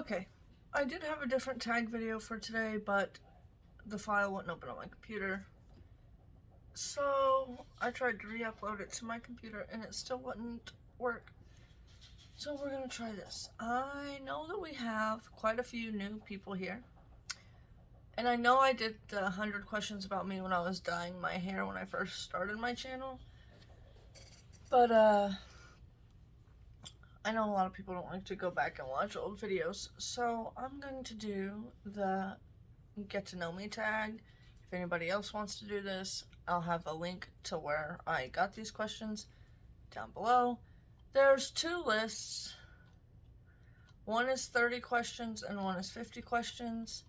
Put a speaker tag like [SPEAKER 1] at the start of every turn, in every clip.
[SPEAKER 1] Okay, I did have a different tag video for today, but the file wouldn't open on my computer. So I tried to re-upload it to my computer and it still wouldn't work. So we're gonna try this. I know that we have quite a few new people here. And I know I did the 100 questions about me when I was dyeing my hair when I first started my channel. But I know a lot of people don't like to go back and watch old videos. So I'm going to do the get to know me tag. If anybody else wants to do this, I'll have a link to where I got these questions down below. There's two lists. One is 30 questions and one is 50 questions.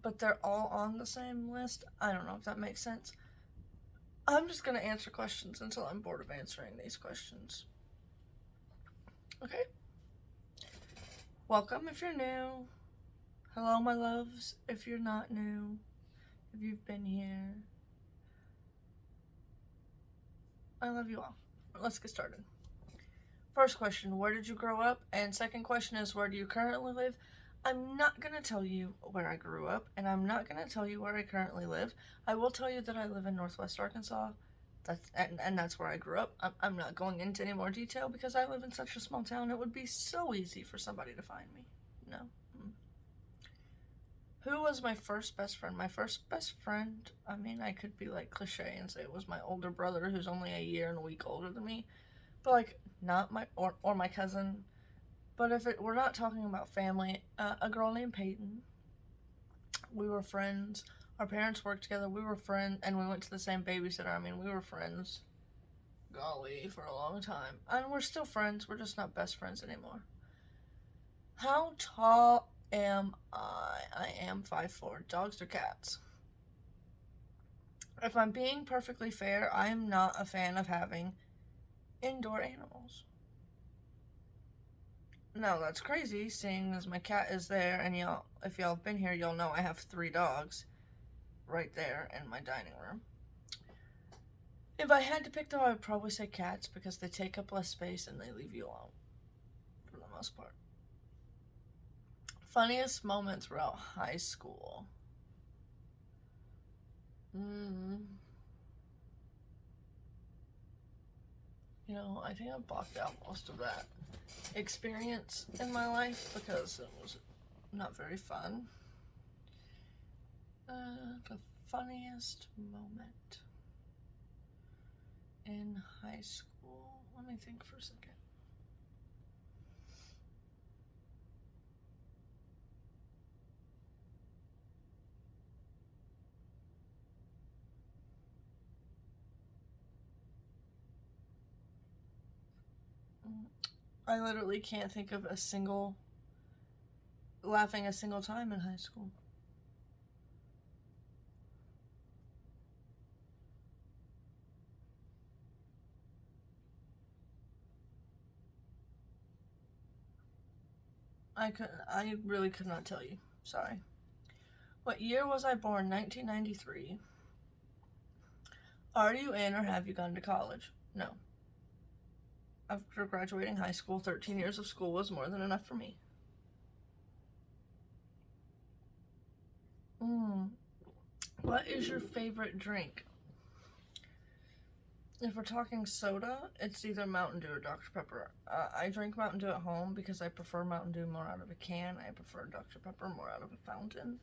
[SPEAKER 1] But they're all on the same list. I don't know if that makes sense. I'm just going to answer questions until I'm bored of answering these questions. Okay? Welcome if you're new. Hello, my loves, if you're not new. If you've been here. I love you all. Let's get started. First question, where did you grow up? And second question is, where do you currently live? I'm not going to tell you where I grew up, and I'm not going to tell you where I currently live. I will tell you that I live in Northwest Arkansas, and that's where I grew up. I'm not going into any more detail because I live in such a small town. It would be so easy for somebody to find me. No. Who was my first best friend? My first best friend, I mean, I could be like cliche and say it was my older brother who's only a year and a week older than me. But like, not my, or my cousin. But if we're not talking about family, a girl named Peyton. We were friends. Our parents worked together. We were friends, and we went to the same babysitter. I mean, we were friends, golly, for a long time. And we're still friends. We're just not best friends anymore. How tall am I? I am 5'4". Dogs or cats? If I'm being perfectly fair, I am not a fan of having indoor animals. No, that's crazy, seeing as my cat is there, and y'all, if y'all have been here, y'all know I have 3 dogs right there in my dining room. If I had to pick though, I would probably say cats because they take up less space and they leave you alone, for the most part. Funniest moment throughout high school. You know, I think I've blocked out most of that experience in my life because it was not very fun. The funniest moment in high school. Let me think for a second. I literally can't think of laughing a single time in high school. I really could not tell you. Sorry. What year was I born? 1993. Are you in or have you gone to college? No. After graduating high school, 13 years of school was more than enough for me. What is your favorite drink? If we're talking soda, it's either Mountain Dew or Dr. Pepper. I drink Mountain Dew at home because I prefer Mountain Dew more out of a can. I prefer Dr. Pepper more out of a fountain.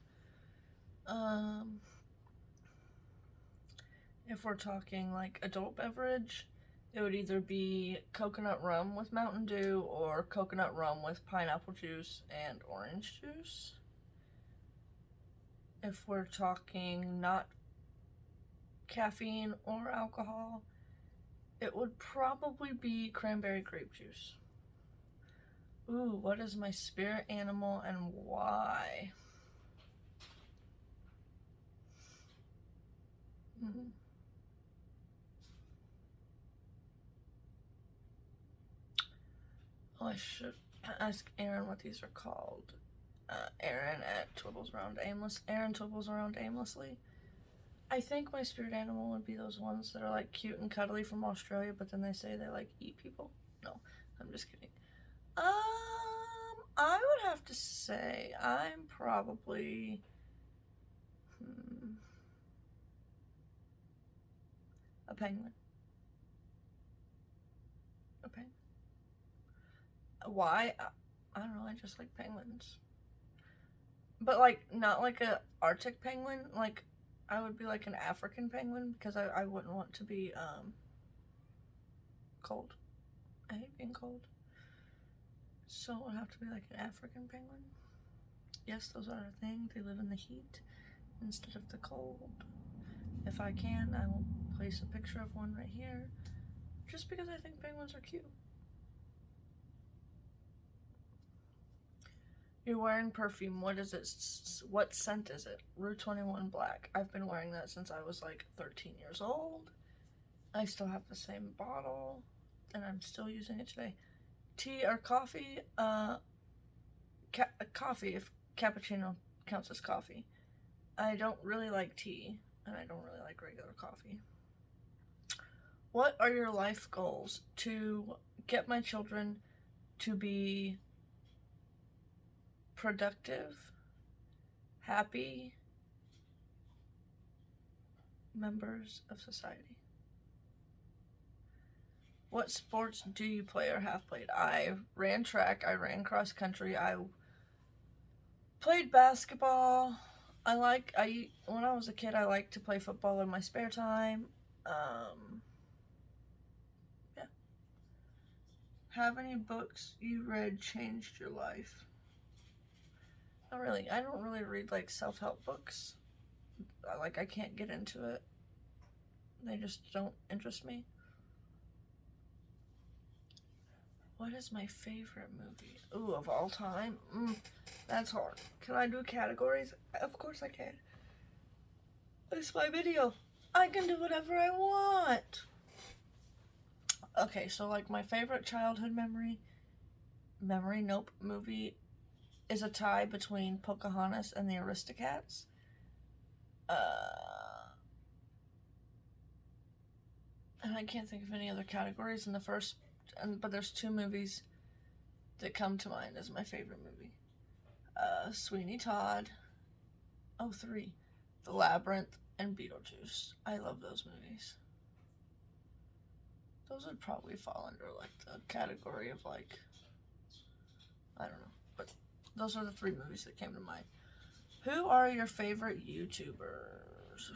[SPEAKER 1] If we're talking like adult beverage, it would either be coconut rum with Mountain Dew or coconut rum with pineapple juice and orange juice. If we're talking not caffeine or alcohol, it would probably be cranberry grape juice. Ooh, what is my spirit animal and why? Oh, I should ask Aaron what these are called. Aaron at Twibbles Around Aimless. Aaron Twibbles Around Aimlessly. I think my spirit animal would be those ones that are like cute and cuddly from Australia, but then they say they like eat people. No, I'm just kidding. I would have to say I'm probably a penguin. A penguin. Why? I don't know. I just like penguins. But like not like a Arctic penguin. Like I would be like an African penguin because I wouldn't want to be cold. I hate being cold. So it would have to be like an African penguin. Yes, those are a thing. They live in the heat instead of the cold. If I can, I will place a picture of one right here. Just because I think penguins are cute. You're wearing perfume. What is it? What scent is it? Rue 21 Black. I've been wearing that since I was like 13 years old. I still have the same bottle, and I'm still using it today. Tea or coffee? Coffee, if cappuccino counts as coffee. I don't really like tea, and I don't really like regular coffee. What are your life goals? To get my children to be productive, happy members of society. What sports do you play or have played? I ran track, I ran cross country, I played basketball. When I was a kid, I liked to play football in my spare time. Yeah. Have any books you read changed your life? Not really. I don't really read like self-help books. I can't get into it. They just don't interest me. What is my favorite movie? Ooh, of all time? That's hard. Can I do categories? Of course I can. It's my video. I can do whatever I want. Okay, so like my favorite childhood movie is a tie between Pocahontas and the Aristocats. And I can't think of any other categories in the first, but there's two movies that come to mind as my favorite movie. Sweeney Todd, 03, The Labyrinth, and Beetlejuice. I love those movies. Those would probably fall under like the category of like, I don't know, but those are the three movies that came to mind. Who are your favorite YouTubers?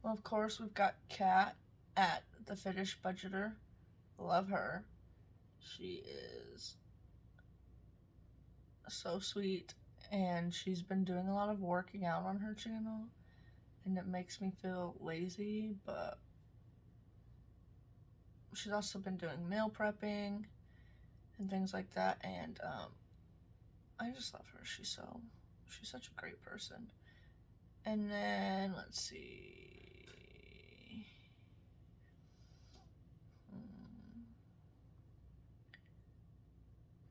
[SPEAKER 1] Well, of course, we've got Kat at The Fetish Budgeter. Love her. She is so sweet, and she's been doing a lot of working out on her channel, and it makes me feel lazy, but she's also been doing meal prepping and things like that, and I just love her. She's such a great person. And then let's see,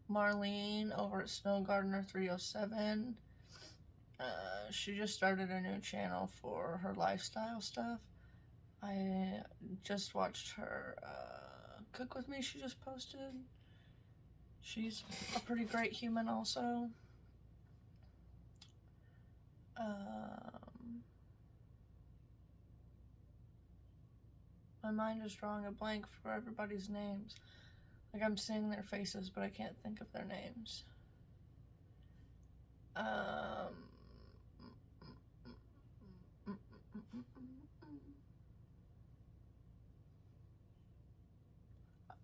[SPEAKER 1] Marlene over at Snowgardener307. She just started a new channel for her lifestyle stuff. I just watched her cook with me. She just posted. She's a pretty great human also. My mind is drawing a blank for everybody's names. Like I'm seeing their faces, but I can't think of their names.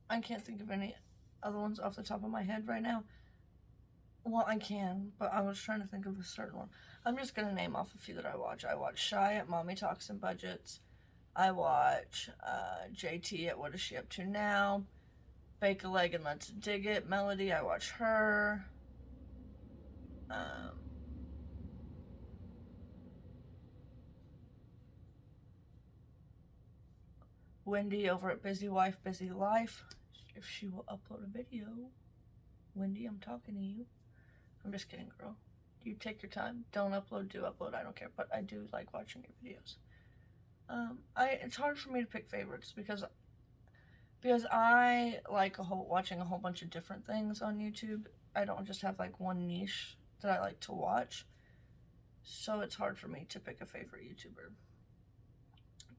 [SPEAKER 1] I can't think of any other ones off the top of my head right now. Well, I can, but I was trying to think of a certain one. I'm just gonna name off a few that I watch. I watch Shy at Mommy Talks and Budgets. I watch JT at What Is She Up To Now. Bake a Leg and Let's Dig It. Melody, I watch her. Wendy over at Busy Wife, Busy Life. If she will upload a video. Wendy, I'm talking to you. I'm just kidding, girl. You take your time. Don't upload, do upload. I don't care. But I do like watching your videos. It's hard for me to pick favorites because I like watching a whole bunch of different things on YouTube. I don't just have like one niche that I like to watch. So it's hard for me to pick a favorite YouTuber.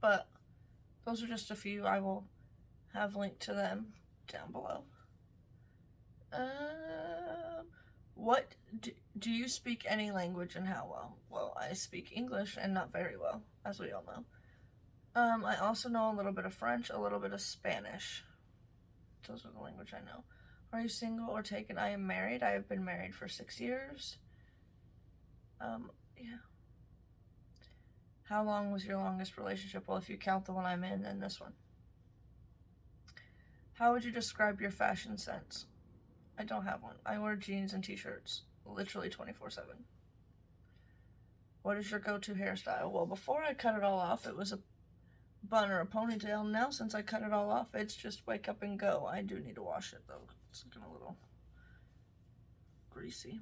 [SPEAKER 1] But those are just a few. I will have linked to them down below. What do you speak any language and how well? Well, I speak English and not very well, as we all know. I also know a little bit of French, a little bit of Spanish. Those are the language I know. Are you single or taken? I am married. I have been married for 6 years. Yeah. How long was your longest relationship? Well, if you count the one I'm in, then this one. How would you describe your fashion sense? I don't have one. I wear jeans and t-shirts literally 24/7. What is your go-to hairstyle? Well, before I cut it all off, it was a bun or a ponytail. Now, since I cut it all off, it's just wake up and go. I do need to wash it, though. It's looking a little greasy.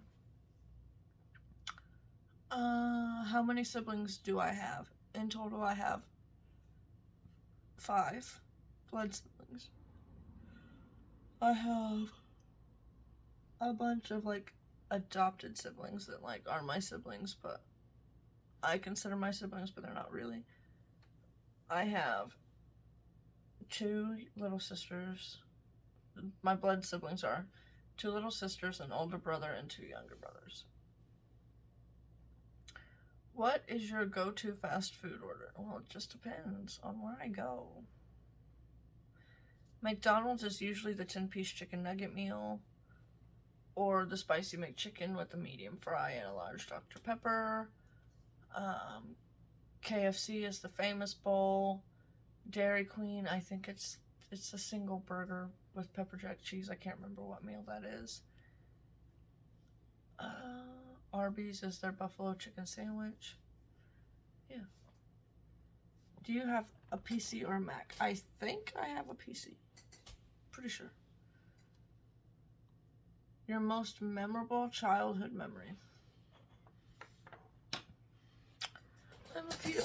[SPEAKER 1] How many siblings do I have? In total, I have 5 blood siblings. I have a bunch of, like, adopted siblings that, like, are my siblings, but I consider my siblings, but they're not really. I have 2 little sisters. My blood siblings are 2 little sisters, an older brother, and 2 younger brothers. What is your go-to fast food order? Well, it just depends on where I go. McDonald's is usually the 10-piece chicken nugget meal, or the spicy McChicken with a medium fry and a large Dr. Pepper. KFC is the famous bowl. Dairy Queen, I think it's a single burger with pepper jack cheese. I can't remember what meal that is. Arby's is their buffalo chicken sandwich. Yeah. Do you have a PC or a Mac? I think I have a PC. Pretty sure. Your most memorable childhood memory? I have a few.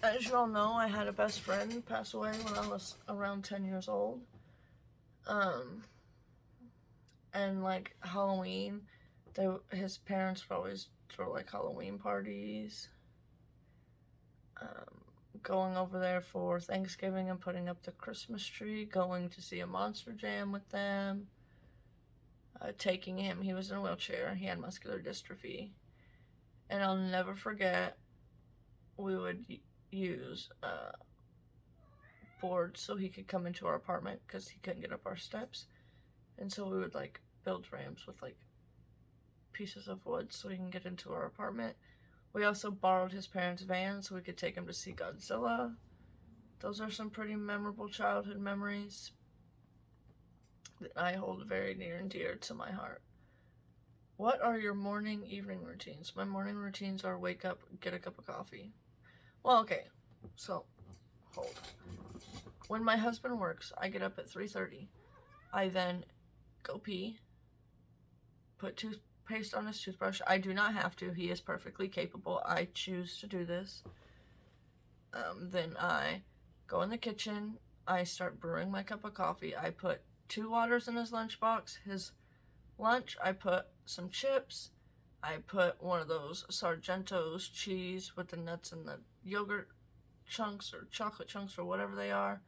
[SPEAKER 1] As you all know, I had a best friend pass away when I was around 10 years old. And like Halloween, his parents would always throw like Halloween parties. Going over there for Thanksgiving and putting up the Christmas tree, going to see a Monster Jam with them, taking him, he was in a wheelchair, he had muscular dystrophy, and I'll never forget, we would use boards so he could come into our apartment because he couldn't get up our steps, and so we would like build ramps with like pieces of wood so he can get into our apartment. We also borrowed his parents' van so we could take him to see Godzilla. Those are some pretty memorable childhood memories that I hold very near and dear to my heart. What are your morning, evening routines? My morning routines are wake up, get a cup of coffee. Well, okay, so, hold. When my husband works, I get up at 3:30. I then go pee, put toothpaste on his toothbrush. I do not have to. He is perfectly capable. I choose to do this. Then I go in the kitchen. I start brewing my cup of coffee. I put 2 waters in his lunchbox. His lunch, I put some chips. I put one of those Sargento's cheese with the nuts and the yogurt chunks or chocolate chunks or whatever they are.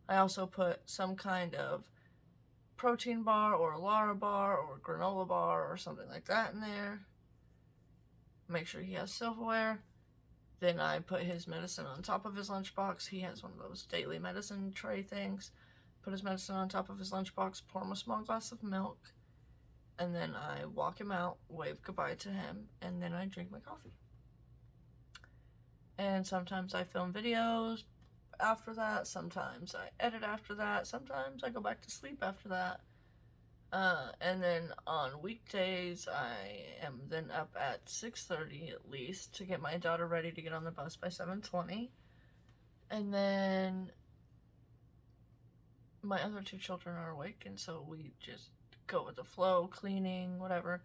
[SPEAKER 1] I also put some kind of protein bar or a Lara bar or granola bar or something like that in there. Make sure he has silverware. Then I put his medicine on top of his lunchbox. He has one of those daily medicine tray things. Put his medicine on top of his lunchbox, pour him a small glass of milk, and then I walk him out, wave goodbye to him, and then I drink my coffee. And sometimes I film videos after that, sometimes I edit after that, sometimes I go back to sleep after that. And then on weekdays, I am then up at 6:30 at least to get my daughter ready to get on the bus by 7:20. And then my other 2 children are awake, and so we just go with the flow, cleaning, whatever.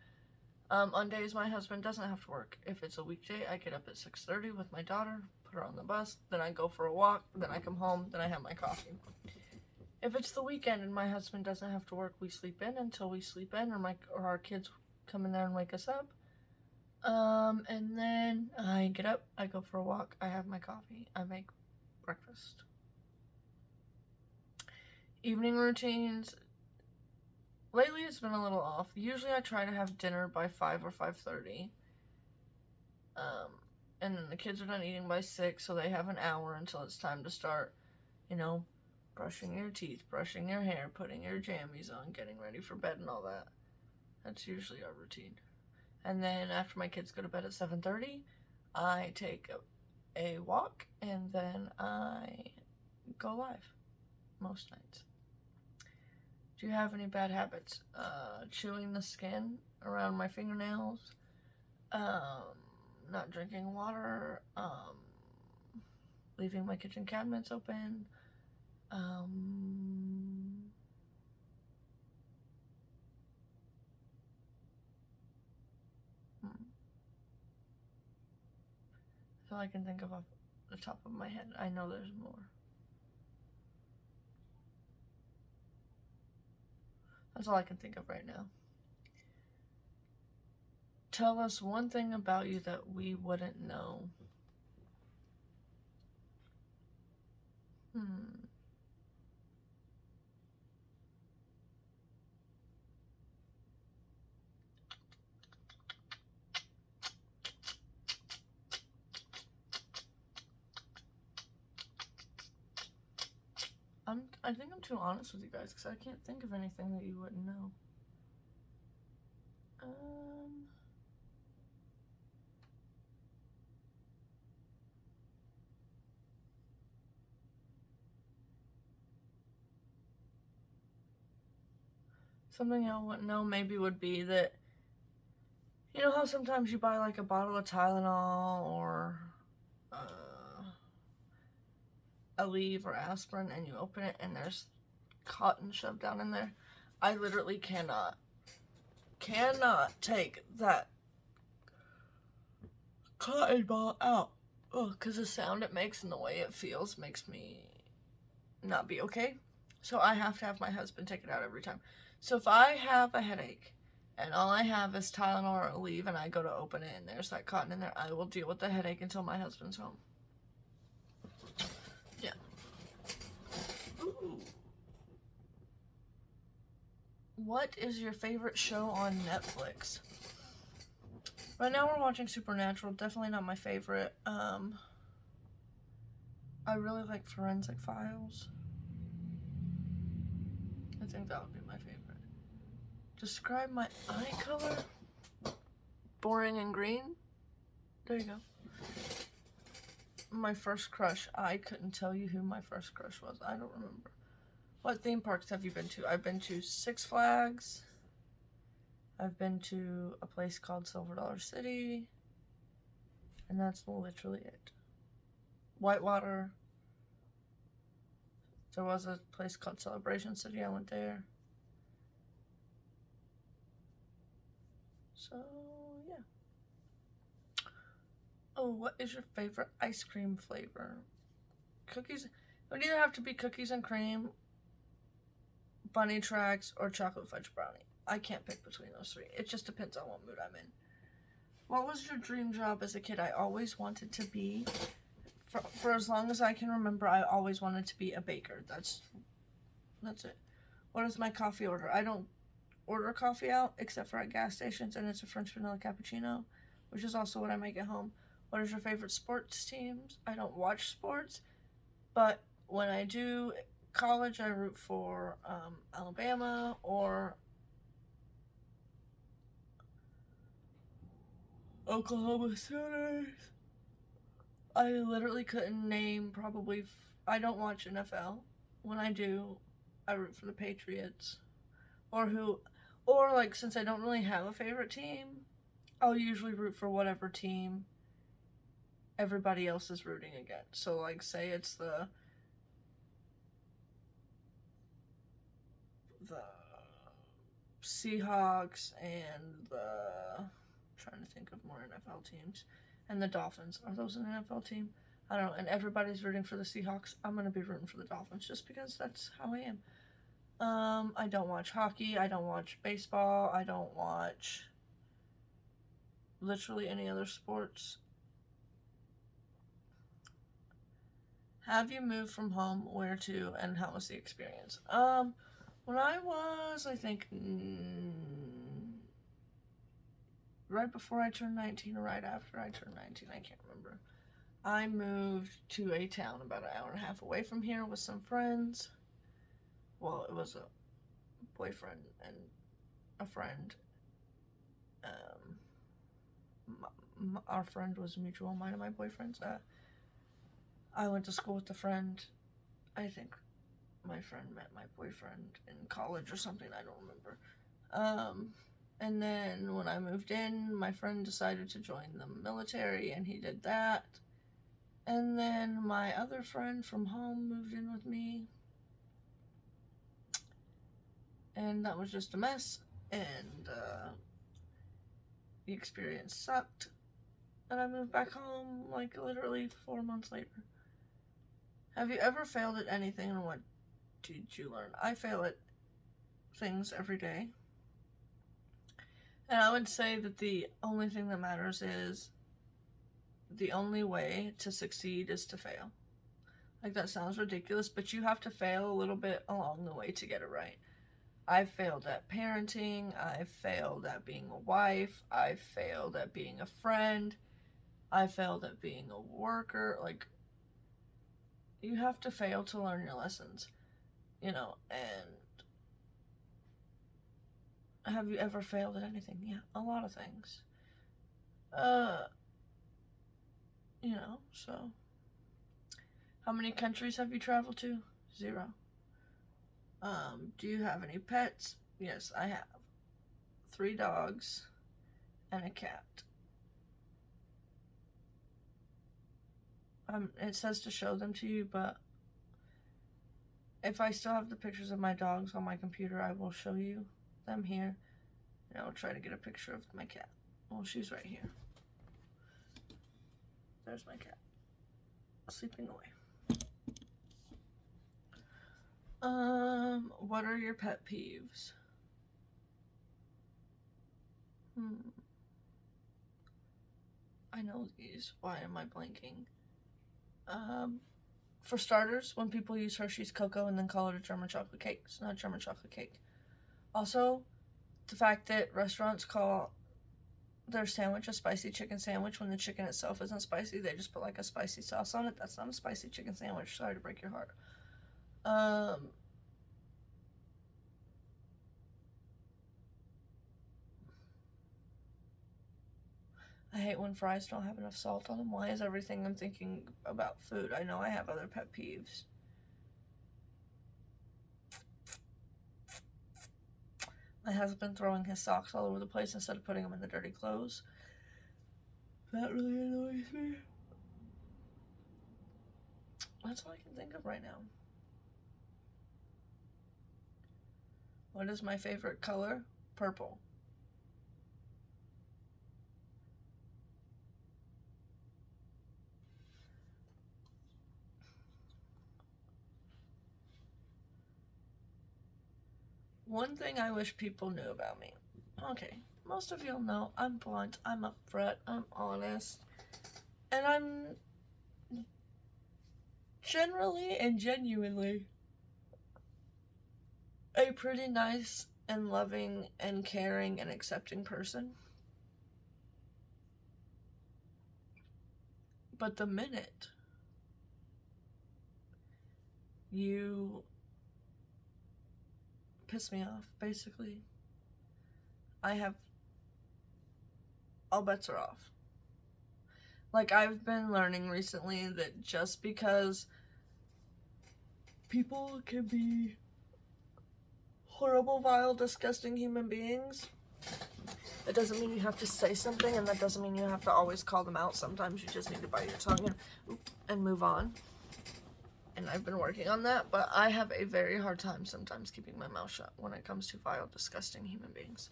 [SPEAKER 1] On days my husband doesn't have to work. If it's a weekday, I get up at 6:30 with my daughter, put her on the bus, then I go for a walk, then I come home, then I have my coffee. If it's the weekend and my husband doesn't have to work, we sleep in until we sleep in, or our kids come in there and wake us up. And then I get up, I go for a walk, I have my coffee, I make breakfast. Evening routines. Lately it's been a little off. Usually I try to have dinner by 5 or 5:30. And then the kids are done eating by 6, so they have an hour until it's time to start, you know, brushing your teeth, brushing your hair, putting your jammies on, getting ready for bed and all that. That's usually our routine. And then after my kids go to bed at 7:30, I take a walk, and then I go live most nights. Do you have any bad habits? Chewing the skin around my fingernails, not drinking water, leaving my kitchen cabinets open, I feel I can think of off the top of my head. I know there's more. That's all I can think of right now. Tell us one thing about you that we wouldn't know. I think I'm too honest with you guys because I can't think of anything that you wouldn't know. Something y'all wouldn't know maybe would be that, you know how sometimes you buy like a bottle of Tylenol or Aleve or aspirin and you open it and there's cotton shoved down in there? I literally cannot take that cotton ball out. Because the sound it makes and the way it feels makes me not be okay. So I have to have my husband take it out every time. So if I have a headache and all I have is Tylenol or Aleve and I go to open it and there's that cotton in there, I will deal with the headache until my husband's home. Yeah. Ooh. What is your favorite show on Netflix? Right now we're watching Supernatural. Definitely not my favorite. I really like Forensic Files. I think that would be my favorite. Describe my eye color. Boring and green. There you go. My first crush. I couldn't tell you who my first crush was. I don't remember. What theme parks have you been to? I've been to Six Flags. I've been to a place called Silver Dollar City. And that's literally it. Whitewater. There was a place called Celebration City. I went there. So, yeah. Oh, what is your favorite ice cream flavor? Cookies. It would either have to be cookies and cream, bunny tracks, or chocolate fudge brownie. I can't pick between those three. It just depends on what mood I'm in. What was your dream job as a kid? I always wanted to be, for as long as I can remember, I always wanted to be a baker. That's it. What is my coffee order? I don't order coffee out except for at gas stations, and it's a French vanilla cappuccino, which is also what I make at home. What is your favorite sports teams? I don't watch sports, but when I do college, I root for Alabama or Oklahoma Sooners. I literally couldn't name probably, I don't watch NFL. When I do, I root for the Patriots. Or like, since I don't really have a favorite team, I'll usually root for whatever team everybody else is rooting against. So like, say it's the Seahawks and the, I'm trying to think of more NFL teams, and the Dolphins. Are those an NFL team? I don't know. And everybody's rooting for the Seahawks. I'm gonna be rooting for the Dolphins just because that's how I am. I don't watch hockey. I don't watch baseball. I don't watch literally any other sports. Have you moved from home? Where to? And how was the experience? When I was, I think, right before I turned 19 or right after I turned 19, I can't remember. I moved to a town about an hour and a half away from here with some friends. Well, it was a boyfriend and a friend. Our friend was mutual, mine and my boyfriend's. I went to school with a friend. I think my friend met my boyfriend in college or something. I don't remember. And then when I moved in, my friend decided to join the military, and he did that. And then my other friend from home moved in with me. And that was just a mess. And the experience sucked. And I moved back home like literally 4 months later. Have you ever failed at anything, and what did you learn? I fail at things every day. And I would say that the only thing that matters is the only way to succeed is to fail. Like, that sounds ridiculous, but you have to fail a little bit along the way to get it right. I've failed at parenting. I've failed at being a wife. I've failed at being a friend. I failed at being a worker. Like, you have to fail to learn your lessons, you know. And have you ever failed at anything? Yeah, a lot of things. You know, so. How many countries have you traveled to? 0. Do you have any pets? Yes, I have. 3 dogs and a cat. It says to show them to you, but if I still have the pictures of my dogs on my computer, I will show you them here. And I will try to get a picture of my cat. Well, she's right here. There's my cat. Sleeping away. What are your pet peeves? I know these. Why am I blanking? For starters, when people use Hershey's cocoa and then call it a German chocolate cake, it's not a German chocolate cake. Also, the fact that restaurants call their sandwich a spicy chicken sandwich when the chicken itself isn't spicy, they just put like a spicy sauce on it. That's not a spicy chicken sandwich. Sorry to break your heart. I hate when fries don't have enough salt on them. Why is everything I'm thinking about food? I know I have other pet peeves. My husband throwing his socks all over the place instead of putting them in the dirty clothes. That really annoys me. That's all I can think of right now. What is my favorite color? Purple. One thing I wish people knew about me. Okay, most of y'all know I'm blunt, I'm upfront, I'm honest, and I'm generally and genuinely a pretty nice and loving and caring and accepting person. But the minute you piss me off, basically, all bets are off. Like, I've been learning recently that just because people can be horrible, vile, disgusting human beings, that doesn't mean you have to say something, and that doesn't mean you have to always call them out. Sometimes you just need to bite your tongue and move on. and I've been working on that, but I have a very hard time sometimes keeping my mouth shut when it comes to vile, disgusting human beings.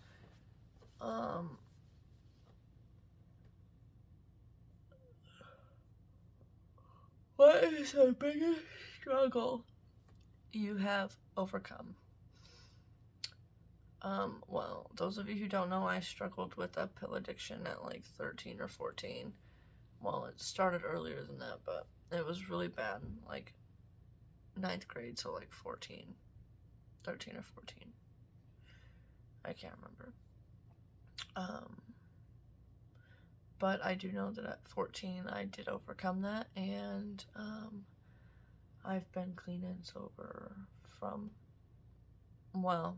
[SPEAKER 1] What is the biggest struggle you have overcome? Well, those of you who don't know, I struggled with a pill addiction at like 13 or 14. Well, it started earlier than that, but it was really bad, like 9th grade, so like 13 or 14. I can't remember. But I do know that at 14 I did overcome that, and I've been clean and sober from, well,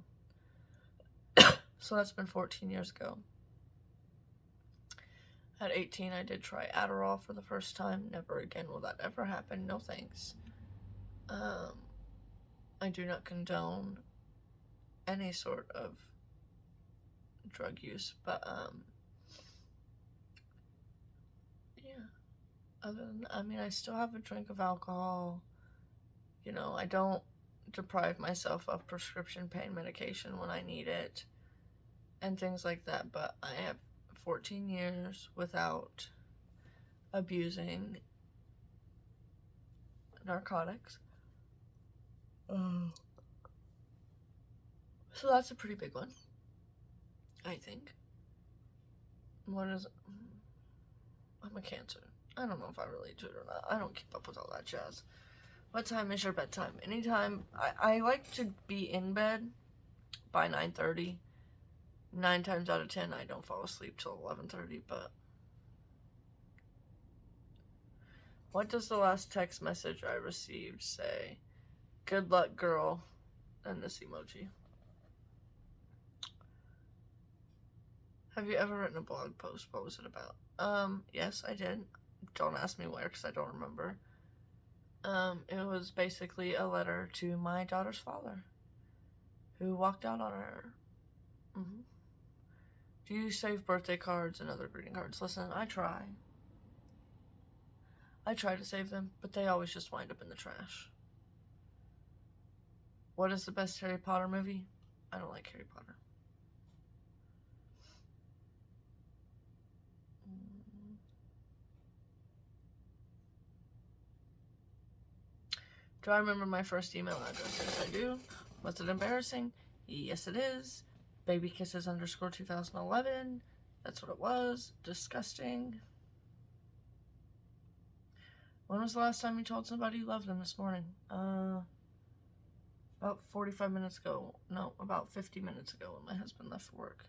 [SPEAKER 1] so that's been 14 years ago. At 18 I did try Adderall for the first time. Never again will that ever happen. No thanks. I do not condone any sort of drug use, but yeah, other than, I mean, I still have a drink of alcohol. You know, I don't deprive myself of prescription pain medication when I need it and things like that, but I have 14 years without abusing narcotics. So that's a pretty big one, I think. What is it? I'm a Cancer. I don't know if I relate to it or not. I don't keep up with all that jazz. What time is your bedtime? Anytime. I like to be in bed by 9:30. 9 times out of 10, I don't fall asleep till 11:30, but... What does the last text message I received say? Good luck, girl. And this emoji. Have you ever written a blog post? What was it about? Yes, I did. Don't ask me where, because I don't remember. It was basically a letter to my daughter's father, who walked out on her. Do you save birthday cards and other greeting cards? Listen, I try. I try to save them, but they always just wind up in the trash. What is the best Harry Potter movie? I don't like Harry Potter. Do I remember my first email address? Yes, I do. Was it embarrassing? Yes, it is. babykisses_2011. That's what it was. Disgusting. When was the last time you told somebody you loved them this morning? About 45 minutes ago. No, about 50 minutes ago when my husband left for work.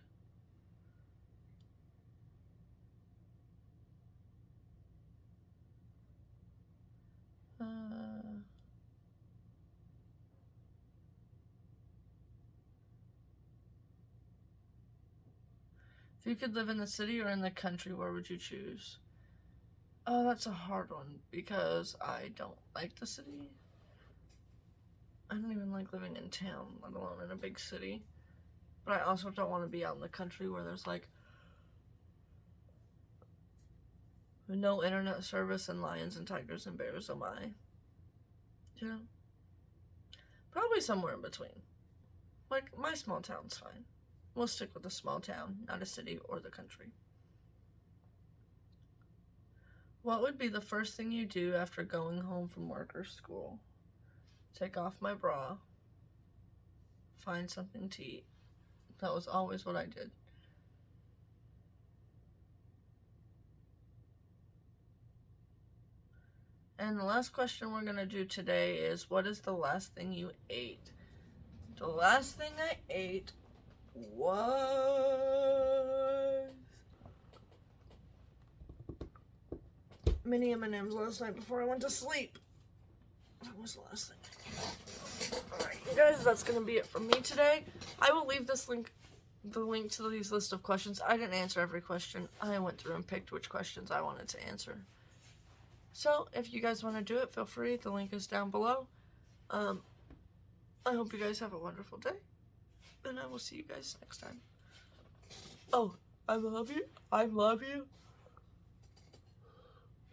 [SPEAKER 1] If you could live in the city or in the country, where would you choose? Oh, that's a hard one because I don't like the city. I don't even like living in town, let alone in a big city. But I also don't want to be out in the country where there's like no internet service and lions and tigers and bears. Oh my. You know? Probably somewhere in between. Like, my small town's fine. We'll stick with a small town, not a city or the country. What would be the first thing you do after going home from work or school? Take off my bra. Find something to eat. That was always what I did. And the last question we're going to do today is, what is the last thing you ate? The last thing I ate was mini M&M's last night before I went to sleep. That was the last thing. Alright, you guys, that's going to be it from me today. I will leave this link, the link to these list of questions. I didn't answer every question. I went through and picked which questions I wanted to answer. So, if you guys want to do it, feel free. The link is down below. I hope you guys have a wonderful day. And I will see you guys next time. Oh, I love you. I love you.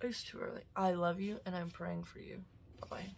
[SPEAKER 1] It's too early. I love you, and I'm praying for you. Bye-bye.